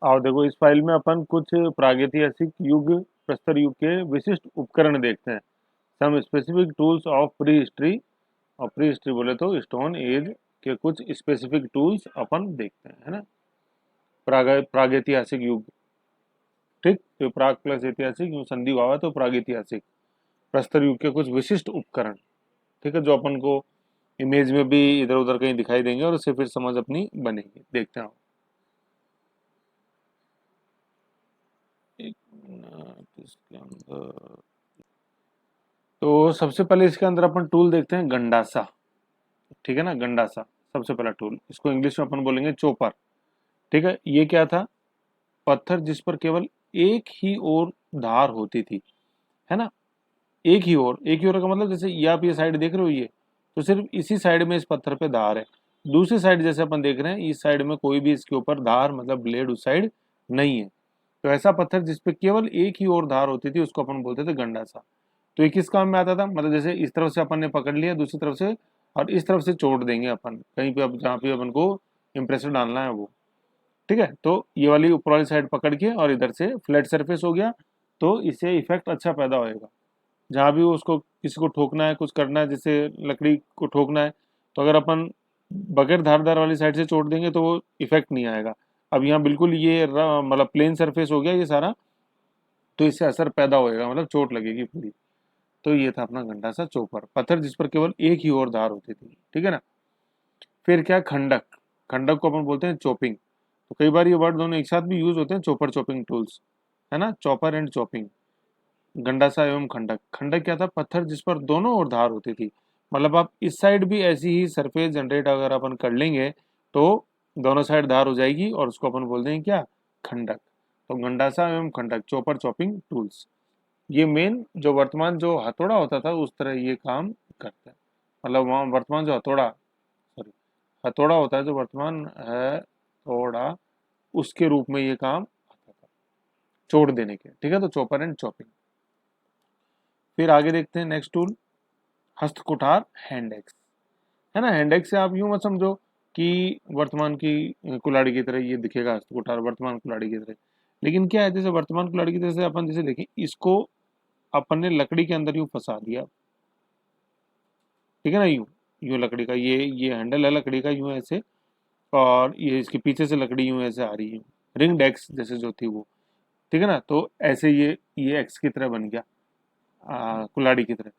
आओ देखो, इस फाइल में अपन कुछ प्रागैतिहासिक युग, प्रस्तर युग के विशिष्ट उपकरण देखते हैं। Some specific tools of pre history, और प्री हिस्ट्री बोले तो स्टोन एज के कुछ स्पेसिफिक टूल्स अपन देखते हैं, है ना। प्रागैतिहासिक युग, ठीक, तो प्राग प्लस ऐतिहासिक यूं संधि हुआ है, तो प्रागैतिहासिक। प्रस्तर युग के कुछ विशिष्ट उपकरण, ठीक है, जो अपन को इमेज में भी इधर उधर कहीं दिखाई देंगे और उससे फिर समझ अपनी बनेगी। देखते हैं एक मिनट इसके अंदर। तो सबसे पहले इसके अंदर अपन टूल देखते हैं गंडासा, ठीक है ना। गंडासा सबसे पहला टूल, इसको इंग्लिश में अपन बोलेंगे चोपर, ठीक है। ये क्या था? पत्थर जिस पर केवल एक ही ओर धार होती थी, है ना। एक ही ओर का मतलब जैसे ये आप ये साइड देख रहे हो, ये तो सिर्फ इसी साइड में इस पत्थर पे धार है। दूसरी साइड जैसे अपन देख रहे हैं, इस साइड में कोई भी इसके ऊपर धार मतलब ब्लेड उस साइड नहीं है। तो ऐसा पत्थर जिसपे केवल एक ही ओर धार होती थी उसको अपन बोलते थे गंडासा। तो ये किस काम में आता था? मतलब जैसे इस तरफ से अपन ने पकड़ लिया दूसरी तरफ से, और इस तरफ से चोट देंगे अपन कहीं पे, अब जहाँ पे अपन को इम्प्रेसर डालना है वो, ठीक है। तो ये वाली ऊपर वाली साइड पकड़ के और इधर से फ्लैट सरफेस हो गया, तो इससे इफेक्ट अच्छा पैदा होएगा। जहाँ भी उसको किसी को ठोकना है, कुछ करना है, जैसे लकड़ी को ठोकना है, तो अगर अपन बगैर धारदार वाली साइड से चोट देंगे तो वो इफेक्ट नहीं आएगा। अब यहाँ बिल्कुल ये मतलब प्लेन सरफेस हो गया ये सारा, तो इससे असर पैदा होएगा, मतलब चोट लगेगी पूरी। तो ये था अपना गंडासा चोपर, पत्थर जिस पर केवल एक ही ओर धार होती थी, ठीक है ना। फिर क्या? खंडक। खंडक को अपन बोलते हैं चॉपिंग। तो कई बार ये वर्ड दोनों एक साथ भी यूज होते हैं, चॉपर चॉपिंग टूल्स, है ना, चॉपर एंड चॉपिंग। गंडासा एवं खंडक। खंडक क्या था? पत्थर जिस पर दोनों ओर धार होती थी। मतलब आप इस साइड भी ऐसी ही सरफेस जनरेट अगर अपन कर लेंगे तो दोनों साइड धार हो जाएगी, और उसको अपन बोलते हैं क्या? खंडक। तो गंडासा एवं खंडक, चॉपर चॉपिंग टूल्स, ये मेन जो वर्तमान जो हथौड़ा होता था उस तरह ये काम करते हैं। मतलब वहाँ वर्तमान जो हथौड़ा, सॉरी, हथौड़ा होता है जो वर्तमान है थोड़ा, उसके रूप में ये काम आता था, चोट देने के, ठीक है। तो चॉपर एंड चॉपिंग। फिर आगे देखते हैं नेक्स्ट टूल, हस्तकुठार हैंड एक्स, है ना। हैंड एक्स से आप यूं मत समझो कि वर्तमान की कुल्हाड़ी की तरह ये दिखेगा हस्तकुठार, वर्तमान कुल्हाड़ी की तरह। लेकिन क्या है, जैसे वर्तमान कुल्हाड़ी की तरह से अपन जैसे देखें इसको, अपन ने लकड़ी के अंदर यूं फंसा दिया, ठीक है ना। यूं यूं लकड़ी का ये हैंडल है लकड़ी का, यूं ऐसे, और ये इसके पीछे से लकड़ी यूं ऐसे आ रही है, रिंग डेक्स जैसे जो थी वो, ठीक है ना। तो ऐसे ये एक्स की तरह बन गया, कुल्हाड़ी की तरह।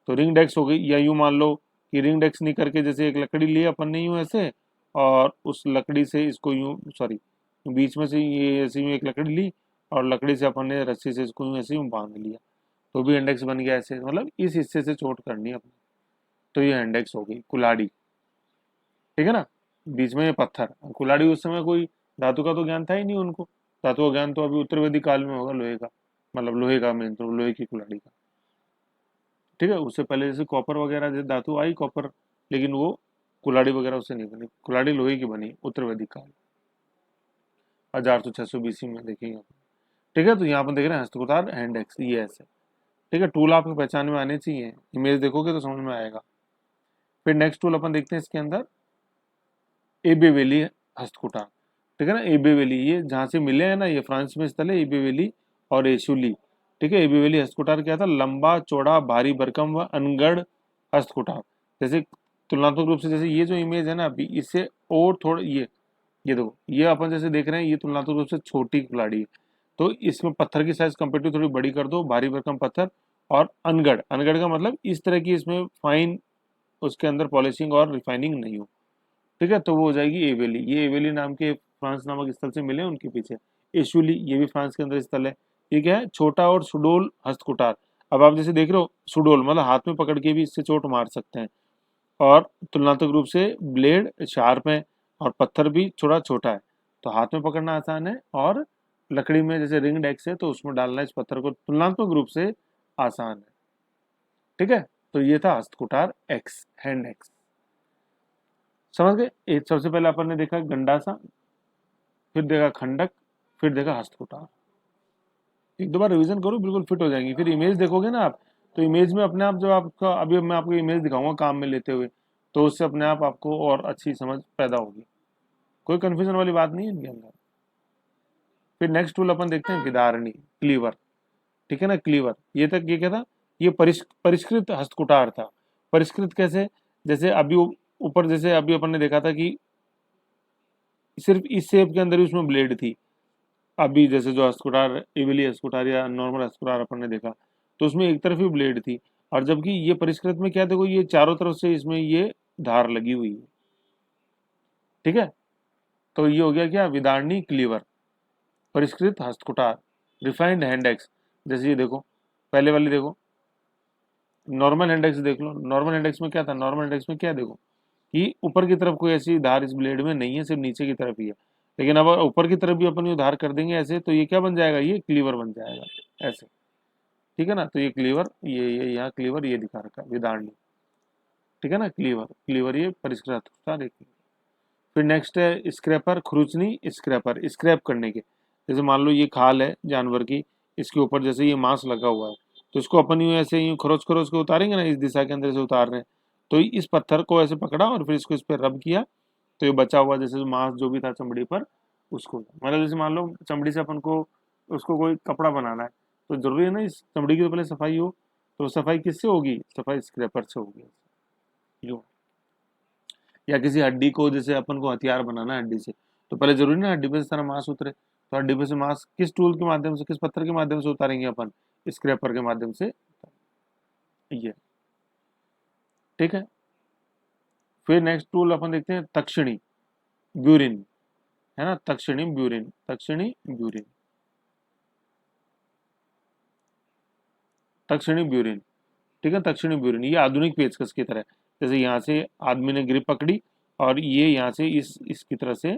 तो रिंग डेक्स हो गई, या यूं मान लो कि रिंग डेक्स नहीं करके जैसे एक लकड़ी ली अपन ने यूं ऐसे, और उस लकड़ी से इसको यूं, सॉरी, बीच में से ये ऐसे यूं एक लकड़ी ली, और लकड़ी से अपन ने रस्सी से इसको यूं ऐसे यूं बांध लिया, तो भी इंडेक्स बन गया ऐसे, मतलब इस हिस्से से चोट करनी है अपने। तो ये इंडेक्स हो गई कुल्हाड़ी, ठीक है ना। बीच में ये पत्थर, कुल्हाड़ी उस समय कोई धातु का तो ज्ञान था ही नहीं उनको। धातु का ज्ञान तो अभी उत्तर वैदिक काल में होगा लोहे का, मतलब लोहे का मेन तो लोहे की कुल्हाड़ी का, ठीक है। उससे पहले जैसे कॉपर वगैरह जैसे धातु आई कॉपर, लेकिन वो कुल्हाड़ी वगैरह उससे नहीं बनी, कुल्हाड़ी लोहे की बनी उत्तर वैदिक काल 1600 BC में देखेंगे अपन, ठीक है। तो यहाँ पर देख रहे हैं हस्तकुठार हैंड एक्स, ये ऐसे, ठीक है। टूल आपको पहचान में आने चाहिए, इमेज देखोगे तो समझ में आएगा। फिर नेक्स्ट टूल अपन देखते हैं इसके अंदर, एबे वैली हस्तकुठार, ठीक है ना। एबे वैली ये जहाँ से मिले हैं ना, ये फ्रांस में स्थल है एबे वैली और एशुली, ठीक है। एबे वैली हस्तकुठार क्या था? लंबा चौड़ा भारी भरकम व अनगढ़ हस्तकुठार। जैसे तुलनात्मक रूप से, जैसे ये जो इमेज है ना अभी, इससे और थोड़ा ये देखो, ये अपन जैसे देख रहे हैं ये तुलनात्मक रूप से छोटी कुल्हाड़ी है। तो इसमें पत्थर की साइज कंपेरेटिव थोड़ी बड़ी कर दो, भारी भरकम पत्थर, और अनगढ़, अनगढ़ का मतलब इस तरह की इसमें फाइन उसके अंदर पॉलिशिंग और रिफाइनिंग नहीं हो, ठीक है। तो वो हो जाएगी एवेली। ये एवेली नाम के फ्रांस नामक स्थल से मिले उनके पीछे। एशुली ये भी फ्रांस के अंदर स्थल है। ये क्या है? छोटा और सुडोल हस्तकुठार। अब आप जैसे देख रहे हो सुडोल मतलब हाथ में पकड़ के भी इससे चोट मार सकते हैं, और तुलनात्मक रूप से ब्लेड शार्प है, और पत्थर भी थोड़ा छोटा है, तो हाथ में पकड़ना आसान है, और लकड़ी में जैसे रिंग डेक्स है तो उसमें डालना इस पत्थर को तुलनात्मक रूप से आसान है, ठीक है। तो ये था हस्तकुठार एक्स, हैंड एक्स, समझ गए। एक सबसे पहले अपन ने देखा गंडासा, फिर देखा खंडक, फिर देखा हस्तकुटार। एक दो बार रिवीजन करो, बिल्कुल फिट हो जाएंगी। फिर इमेज देखोगे ना आप, तो इमेज में अपने आप जो आपका, अभी मैं आपको इमेज दिखाऊंगा काम में लेते हुए, तो उससे अपने आप आपको और अच्छी समझ पैदा होगी। कोई कंफ्यूजन वाली बात नहीं है इनके अंदर। फिर नेक्स्ट टूल अपन देखते हैं विदारणी, क्लीवर, ठीक है ना, क्लीवर। ये तक ये क्या था, ये परिष्कृत हस्तकुटार था। परिष्कृत कैसे, जैसे अभी ऊपर जैसे अभी अपन ने देखा था कि सिर्फ इस शेप के अंदर ही उसमें ब्लेड थी। अभी जैसे जो हस्तकुटार, इविली हस्तकुटार या नॉर्मल हस्तकुटार अपन ने देखा, तो उसमें एक तरफ ही ब्लेड थी। और जबकि ये परिष्कृत में क्या, देखो ये चारों तरफ से इसमें ये धार लगी हुई है, ठीक है। तो ये हो गया क्या, विदारणी क्लीवर, परिष्कृत हस्तकुटार, रिफाइंड हैंड एक्स। जैसे ये देखो, पहले वाली देखो, नॉर्मल हैंड एक्स देख लो। नॉर्मल हैंड एक्स में क्या था, नॉर्मल हैंड एक्स में क्या देखो कि ऊपर की तरफ कोई ऐसी धार इस ब्लेड में नहीं है, सिर्फ नीचे की तरफ ही है। लेकिन अब ऊपर की तरफ भी अपन ये धार कर देंगे ऐसे, तो ये क्या बन जाएगा, ये क्लीवर बन जाएगा ऐसे, ठीक है ना। तो ये क्लीवर, ये यहाँ क्लीवर ये दिखा रखा है विदारणी, ठीक है ना। क्लीवर, क्लीवर ये परिष्कृत था, देखिए। फिर नेक्स्ट है स्क्रैपर, खुरचनी स्क्रैपर, स्क्रैप करने के। जैसे मान लो ये खाल है जानवर की, इसके ऊपर जैसे ये मांस लगा हुआ है, तो इसको अपन यूं ऐसे यूं खरोच खरोच के उतारेंगे ना, इस दिशा के अंदर से उतार रहे हैं, तो इस पत्थर को ऐसे पकड़ा और फिर इसको इस पर रब किया, तो ये बचा हुआ जैसे मांस जो भी था चमड़ी पर, उसको मतलब जैसे मान लो चमड़ी से अपन को उसको कोई कपड़ा बनाना है, तो जरूरी है ना इस चमड़ी की तो पहले सफाई हो। तो सफाई किससे होगी, सफाई स्क्रैपर से होगी, यूं। या किसी हड्डी को जैसे अपन को हथियार बनाना है हड्डी से, तो पहले जरूरी ना हड्डी पे से सारा मांस उतरे, तो हड्डी पे से मांस किस टूल के माध्यम से, किस पत्थर के माध्यम से उतारेंगे अपन, स्क्रैपर के माध्यम से, ये, ठीक है। फिर नेक्स्ट टूल अपन देखते हैं तक्षिणी ब्यूरिन, है ना, तक्षिणी ब्यूरिन, तक्षिणी ब्यूरिन, तक्षिणी ब्यूरिन, ठीक है। तक्षिणी ब्यूरिन ये आधुनिक पेचकस की तरह, जैसे यहाँ से आदमी ने ग्रिप पकड़ी और ये यहाँ से इसकी तरह से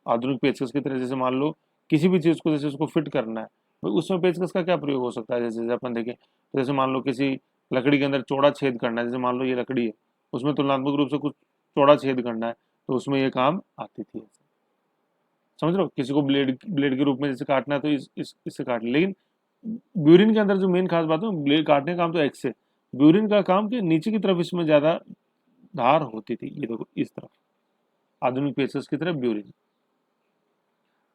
आधुनिक पेचकस की तरह, जैसे मान लो किसी भी चीज को जैसे उसको फिट करना है, तो उसमें पेचकस का क्या प्रयोग हो सकता है, जैसे जैसे अपन देखें, तो जैसे मान लो किसी लकड़ी के अंदर चौड़ा छेद करना है, जैसे मान लो ये लकड़ी है, उसमें तुलनात्मक रूप से कुछ चौड़ा छेद करना है, तो उसमें ये काम आती थी। समझ रहे हो, किसी को ब्लेड ब्लेड के रूप में जैसे काटना है तो इससे काट ले। लेकिन ब्यूरिन के अंदर जो मेन खास बात है, ब्लेड काटने का काम तो एक्स से, ब्यूरिन का काम कि नीचे की तरफ इसमें ज्यादा धार होती थी, ये देखो इस तरफ, आधुनिक पेचकस की तरफ ब्यूरिन,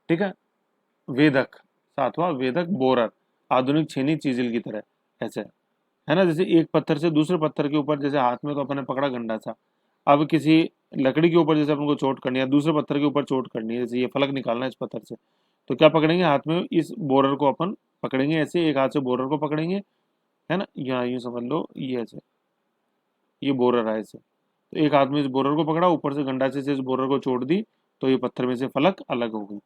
ठीक है। वेदक, सातवां वेदक बोरर, आधुनिक छेनी चीजिल की तरह, ऐसे, है ना। जैसे एक पत्थर से दूसरे पत्थर के ऊपर, जैसे हाथ में तो अपने पकड़ा गंडा सा, अब किसी लकड़ी के ऊपर जैसे अपन को चोट करनी है, दूसरे पत्थर के ऊपर चोट करनी है, जैसे ये फलक निकालना है इस पत्थर से, तो क्या पकड़ेंगे, हाथ में इस बोरर को अपन पकड़ेंगे ऐसे, एक हाथ से बोरर को पकड़ेंगे, है ना, यहाँ यूं समझ लो ये ऐसे, ये बोरर है ऐसे, तो एक हाथ में इस बोरर को पकड़ा, ऊपर से गंडा से इस बोरर को चोट दी, तो ये पत्थर में से फलक अलग हो गई।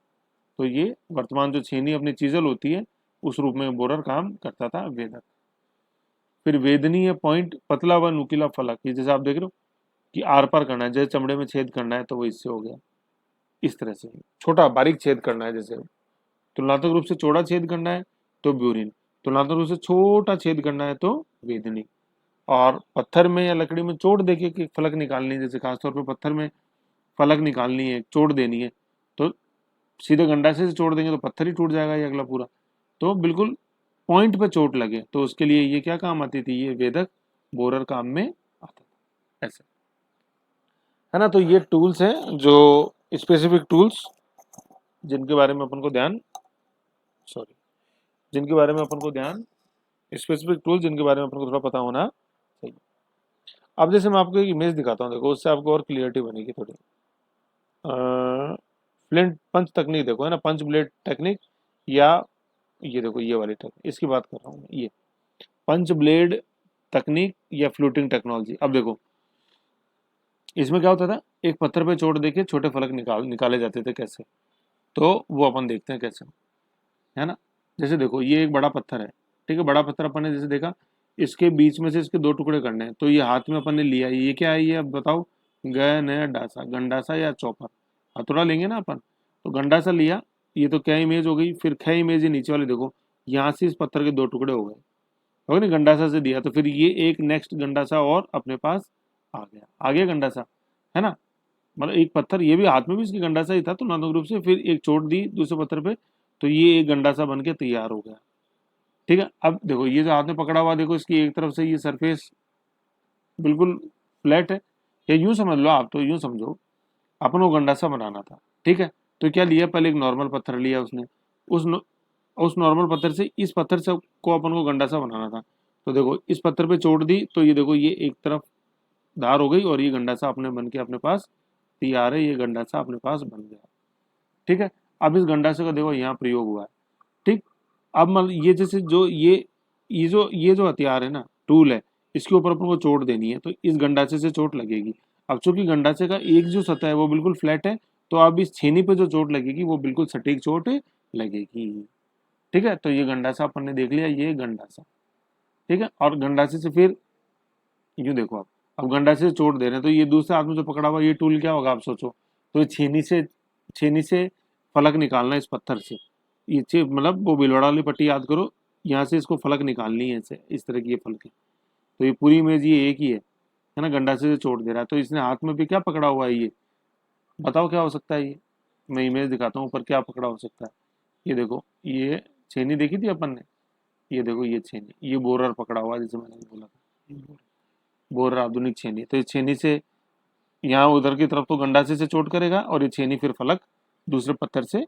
तो ये वर्तमान जो छेनी अपनी चीजल होती है, उस रूप में बोरर काम करता था, वेदक। फिर वेदनी है पॉइंट, पतला व नुकीला फलक, ये जैसे आप देख रहे हो कि आर पार करना है, जैसे चमड़े में छेद करना है तो वो इससे हो गया, इस तरह से छोटा बारीक छेद करना है, जैसे तुलनात्मक रूप से चौड़ा छेद करना है तो ब्यूरिन, तुलनात्मक रूप से छोटा छेद करना है तो वेदनी। और पत्थर में या लकड़ी में चोट देके कि फलक निकालनी है, जैसे खासतौर पर पत्थर में फलक निकालनी है, चोट देनी है, तो सीधे गंडासे से छोड़ देंगे तो पत्थर ही टूट जाएगा ये अगला पूरा। तो बिल्कुल पॉइंट पे चोट लगे तो उसके लिए ये क्या काम आती थी, ये वेदक बोरर काम में आता था, ऐसे, है ना। तो ये टूल्स हैं जो स्पेसिफिक टूल्स, जिनके बारे में अपन को ध्यान, सॉरी, जिनके बारे में अपन को ध्यान, स्पेसिफिक टूल जिनके बारे में अपन को थोड़ा पता होना चाहिए। अब जैसे मैं आपको एक इमेज दिखाता हूँ, देखो उससे आपको और क्लियरिटी बनेगी थोड़ी। फ्लिंट पंच तकनीक देखो, है ना, पंच ब्लेड टेक्निक, या ये देखो ये वाली टेक्निक, इसकी बात कर रहा हूँ मैं, ये पंच ब्लेड तकनीक या फ्लूटिंग टेक्नोलॉजी। अब देखो इसमें क्या होता था, एक पत्थर पे चोट देके छोटे फलक निकाले जाते थे कैसे, तो वो अपन देखते हैं कैसे, है ना। जैसे देखो ये एक बड़ा पत्थर है, ठीक है, बड़ा पत्थर अपन ने जैसे देखा, इसके बीच में से इसके दो टुकड़े करने हैं, तो ये हाथ में अपन ने लिया, ये क्या है, ये अब बताओ, गया डासा, गंडासा या चौपर, हथौड़ा लेंगे ना अपन, तो गंडासा लिया, ये तो क्या इमेज हो गई, फिर ख इमेज है नीचे वाले देखो, यहाँ से इस पत्थर के दो टुकड़े हो गए ना, गंडासा से दिया, तो फिर ये एक नेक्स्ट गंडासा और अपने पास आ गया गंडासा, है ना। मतलब एक पत्थर, ये भी हाथ में भी इसकी गंडासा ही था, तो नानुक रूप से फिर एक चोट दी दूसरे पत्थर पे, तो ये एक गंडासा बन के तैयार हो गया, ठीक है। अब देखो ये जो हाथ में पकड़ा हुआ, देखो इसकी एक तरफ से ये सरफेस बिल्कुल फ्लैट है, या यूं समझ लो, आप तो यूं समझो अपन को गंडासा बनाना था, ठीक है। तो क्या लिया, पहले एक नॉर्मल पत्थर लिया उसने, उस नॉर्मल पत्थर से इस पत्थर से को अपन को गंडासा बनाना था। तो देखो इस पत्थर पे चोट दी तो ये देखो ये एक तरफ धार हो गई और ये गंडासा अपने बन के अपने पास तैयार है, ये गंडासा अपने पास बन गया। ठीक है, अब इस गंडासे का देखो यहाँ प्रयोग हुआ है। ठीक, अब मान ये जैसे जो ये जो हथियार है ना, टूल है, इसके ऊपर अपन को चोट देनी है तो इस गंडासे से चोट लगेगी। अब चूंकि गंडासे का एक जो सतह है वो बिल्कुल फ्लैट है, तो अब इस छेनी पे जो चोट लगेगी वो बिल्कुल सटीक चोट लगेगी। ठीक है, तो ये गंडासा अपन ने देख लिया, ये गंडासा। ठीक है, और गंडासे से फिर यूं देखो आप, अब गंडासे से चोट दे रहे हैं तो ये दूसरे हाथ में जो पकड़ा हुआ ये टूल क्या होगा आप सोचो। तो ये छेनी से फलक निकालना इस पत्थर से, ये मतलब वो बिलवाड़ा वाली पट्टी याद करो, यहाँ से इसको फलक निकालनी है, ऐसे इस तरह की ये फलक है। तो ये पूरी इमेज ये एक ही है ना, गंडासे से चोट दे रहा है तो इसने हाथ में भी क्या पकड़ा हुआ है, ये बताओ क्या हो सकता है ये। मैं इमेज दिखाता हूँ ऊपर क्या पकड़ा हो सकता है। ये देखो, ये छेनी देखी थी अपन ने, ये देखो ये छेनी, ये बोरर पकड़ा हुआ है जैसे मैंने बोला था, बोरर आधुनिक छेनी। तो इस छेनी से यहाँ उधर की तरफ तो गंडासे से चोट करेगा और ये छेनी फिर फलक दूसरे पत्थर से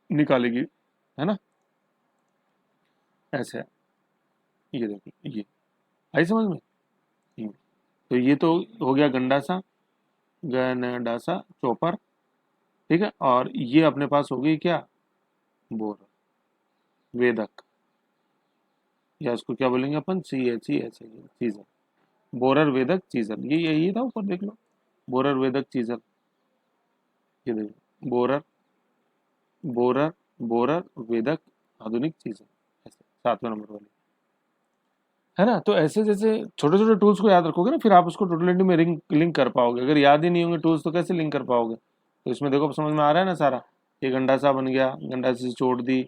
निकालेगी, है ना, ऐसे है। ये देखो ये आई समझ में। तो ये तो हो गया गंडासा, गंडासा चोपर। ठीक है, और ये अपने पास हो गई क्या, बोर, वेदक, या इसको क्या बोलेंगे अपन, CHE चीजर, बोरर वेदक चीजर, ये यही था ऊपर देख लो, बोरर वेदक चीजर। ये देखो बोरर, बोरर, बोरर वेदक आधुनिक चीजर, ऐसे 7वें नंबर वाली, है ना। तो ऐसे जैसे छोटे छोटे टूल्स को याद रखोगे ना, फिर आप उसको टोटलिटी में लिंक कर पाओगे। अगर याद ही नहीं होंगे टूल्स तो कैसे लिंक कर पाओगे। तो इसमें देखो समझ में आ रहा है ना सारा। ये गंडासा बन गया, गंडासे से चोट दी,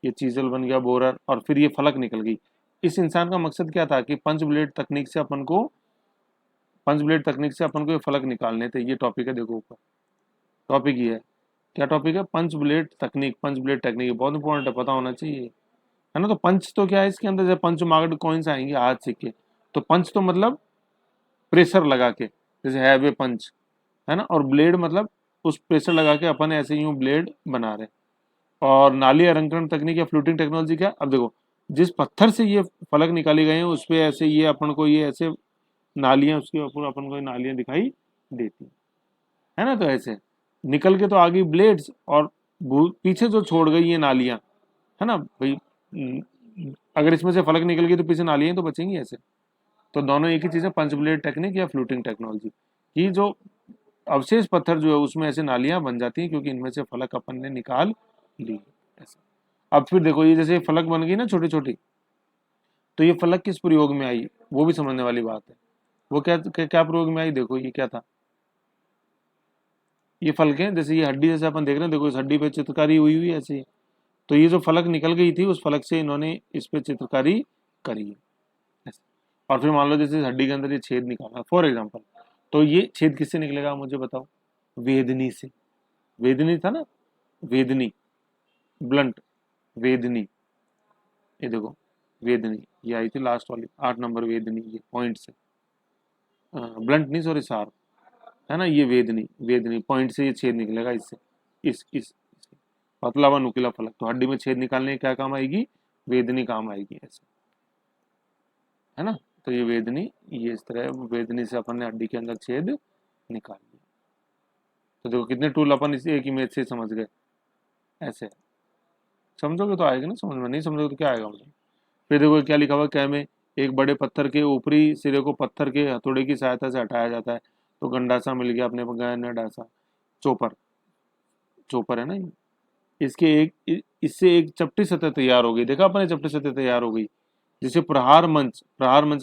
ये चीजल बन गया बोरर, और फिर ये फलक निकल गई। इस इंसान का मकसद क्या था कि पंच ब्लेड तकनीक से अपन को ये फलक निकालने थे। ये टॉपिक है, देखो ऊपर टॉपिक ये है, क्या टॉपिक है, पंच ब्लेड टेक्निक बहुत इंपॉर्टेंट है, पता होना चाहिए, है ना। तो पंच तो क्या है इसके अंदर, जब पंच मार्क्ड कॉइन्स आएंगे हाथ सिक्के, तो पंच तो मतलब प्रेशर लगा के, जैसे हैवे पंच, है ना, और ब्लेड मतलब उस प्रेशर लगा के अपन ऐसे यूं ब्लेड बना रहे। और नाली अलंकरण तकनीक या फ्लूटिंग टेक्नोलॉजी क्या, अब देखो जिस पत्थर से ये फलक निकाले गए हैं उस पे ऐसे ये अपन को ये ऐसे नालियां, उसके ऊपर अपन को नालियां दिखाई देती है ना। तो ऐसे निकल के तो आ गई ब्लेड्स, और पीछे जो छोड़ गई ये नालियां, है ना भाई, अगर इसमें से फलक निकल गई तो पीछे नालियां तो बचेंगी ऐसे। तो दोनों एक ही चीज है, पंच ब्लेड टेक्निक या फ्लूटिंग टेक्नोलॉजी। कि जो अवशेष पत्थर जो है उसमें ऐसे नालियां बन जाती हैं क्योंकि इनमें से फलक अपन ने निकाल ली ऐसे। अब फिर देखो ये जैसे फलक बन गई ना छोटी छोटी, तो ये फलक किस प्रयोग में आई वो भी समझने वाली बात है। वो क्या प्रयोग में आई, देखो ये क्या था, ये फलक है, जैसे ये हड्डी जैसे अपन देख रहे हैं, देखो इस हड्डी पे चित्रकारी हुई हुई ऐसी। तो ये जो फलक निकल गई थी उस फलक से इन्होंने इस पे चित्रकारी करी है ऐसे। और फिर मान लो जैसे इस हड्डी के अंदर ये छेद निकाला फॉर एग्जाम्पल, तो ये छेद किससे निकलेगा मुझे बताओ, वेदनी से। वेदनी था ना, वेदनी, ब्लंट, वेदनी, ये देखो वेदनी, ये आई थी लास्ट वाली 8 नंबर वेदनी, ये पॉइंट से, ब्लंट नहीं सॉरी शार्प, है ना, ये वेदनी, वेदनी पॉइंट से ये छेद निकलेगा इससे, इस पतला व नुकीला फलक, तो हड्डी में छेद निकालने के क्या काम आएगी, वेदनी काम आएगी ऐसे, है ना। तो ये वेदनी, ये इस तरह वेदनी से अपन ने हड्डी के अंदर छेद निकाल लिया। तो देखो कितने टूल अपन इस एक इमेज से समझ गए ऐसे। समझोगे तो आएगा ना समझ में, नहीं समझोगे तो क्या आएगा मुझे। फिर देखो क्या लिखा हुआ क्या में, एक बड़े पत्थर के ऊपरी सिरे को पत्थर के हथौड़े की सहायता से हटाया जाता है। तो गंडासा मिल गया अपने को, गंडासा, चोपर, चोपर है ना ये। इससे एक चपटी सतह तैयार हो गई, देखा अपने चपटी सतह तैयार हो गई, जिसे प्रहार मंच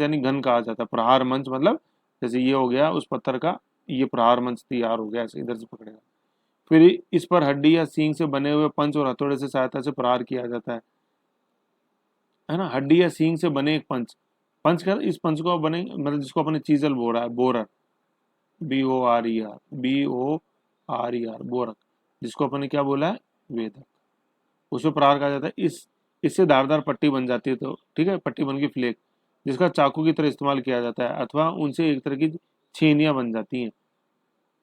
यानी घन कहा जाता है। प्रहार मंच मतलब जैसे ये हो गया उस पत्थर का, ये प्रहार मंच तैयार हो गया, ऐसे इधर से पकड़ेगा। फिर इस पर हड्डी या सींग से बने हुए पंच और हथौड़े से सहायता से प्रहार किया जाता है ना। हड्डी या सींग से बने एक पंच, पंच कर इस पंच को बने मतलब जिसको अपने चीजल बोरा है, बोरर, BORER, बोरक, जिसको अपने क्या बोला है, वेदक, उसमें प्रहार कहा जाता है। इससे धारदार पट्टी बन जाती है, तो ठीक है, पट्टी बन गई फ्लेक, जिसका चाकू की तरह इस्तेमाल किया जाता है, अथवा उनसे एक तरह की छेनियां बन जाती हैं,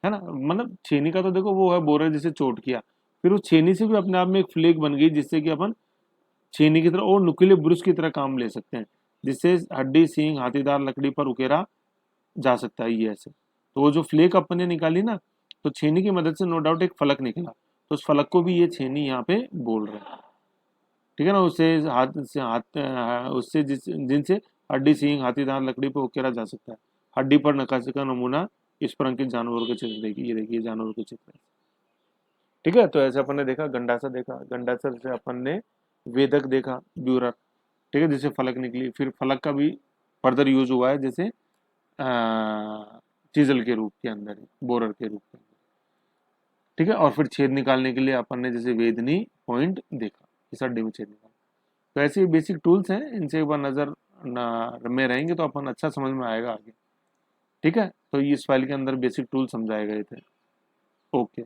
है ना। मतलब छेनी का तो देखो वो है बोरर जिसे चोट किया, फिर उस छेनी से भी अपने आप में एक फ्लेक बन गई, जिससे कि अपन छेनी की तरह और नुकीले ब्रश की तरह काम ले सकते हैं, जिससे हड्डी सींग हाथीदार लकड़ी पर उकेरा जा सकता है ये ऐसे। तो वो जो फ्लेक अपन ने निकाली ना, तो छेनी की मदद से नो डाउट एक फलक निकला, तो उस फलक को भी ये छेनी यहाँ पे बोल रहे हैं। ठीक है ना, उससे जिनसे हड्डी सींग हाथीदार लकड़ी पर उकेरा जा सकता है। हड्डी पर नक्काशी का नमूना इस पर अंकित जानवरों के चित्र देखिए, ये देखिए जानवरों के चित्र। ठीक है, तो ऐसे अपन ने देखा गंडासा, देखा गंडासा से अपन ने वेदक देखा, ब्यूरर। ठीक है, जिससे फलक निकली, फिर फलक का भी फर्दर यूज हुआ है, जैसे चीजल के रूप के अंदर, बोरर के रूप में। ठीक है, और फिर छेद निकालने के लिए अपन ने जैसे वेदनी पॉइंट देखा, इस हड्डी में छेद निकाला। तो ऐसे बेसिक टूल्स हैं, इनसे एक बार नजर में रहेंगे तो अपन अच्छा समझ में आएगा आगे। ठीक है, तो इस फाइल के अंदर बेसिक टूल समझाए गए थे। ओके।